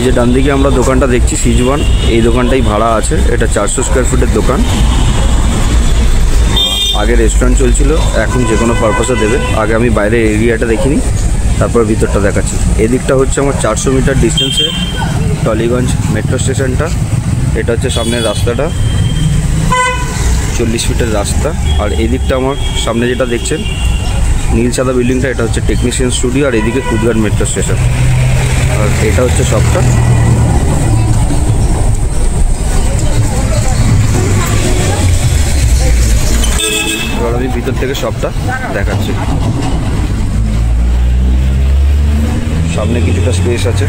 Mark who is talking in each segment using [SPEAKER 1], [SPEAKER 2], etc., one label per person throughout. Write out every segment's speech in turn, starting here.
[SPEAKER 1] যে ডান দিকে আমরা দোকানটা দেখছি সিজওয়ান, এই দোকানটাই ভাড়া আছে। এটা 400 স্কোয়ার ফুটের দোকান। আগে রেস্টুরেন্ট চলছিল, এখন যে কোনো পারপাসে দেবে। আগে আমি বাইরের এরিয়াটা দেখিনি, তারপর ভিতরটা দেখাচ্ছি। এদিকটা হচ্ছে আমার 400 মিটার ডিস্টেন্সে টলিগঞ্জ মেট্রো স্টেশনটা। এটা হচ্ছে সামনের রাস্তাটা, 40 ফিটের রাস্তা। আর এদিকটা আমার সামনে যেটা দেখছেন নীল সাদা বিল্ডিংটা, এটা হচ্ছে টেকনিশিয়ান স্টুডিও। আর এদিকে কুদঘাট মেট্রো স্টেশন। আর এটা হচ্ছে শপটা। এবার আমি ভিতর থেকে শপটা দেখাচ্ছি। সামনে কিছুটা স্পেস আছে।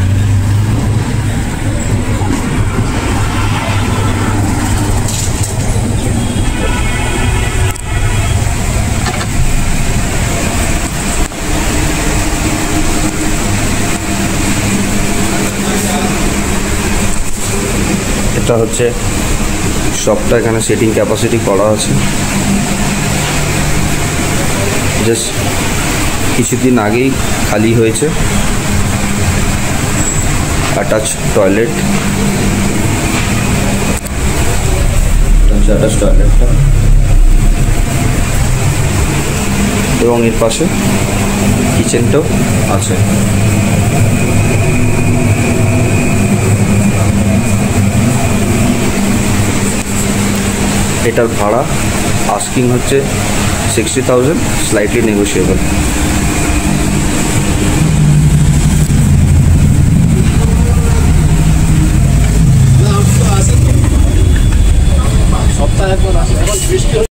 [SPEAKER 1] এটা হচ্ছে শপটা, এখানে সেটিং ক্যাপাসিটি করা আছে। জাস্ট কিছুদিন আগেই খালি হয়েছে। অ্যাটাচ টয়লেট, অ্যাটাচ টয়লেটটা, এবং এর পাশে কিচেনটাও আছে। এটার ভাড়া আস্কিং হচ্ছে 60,000, স্লাইটলি নেগোশিয়েবল। সপ্তাহে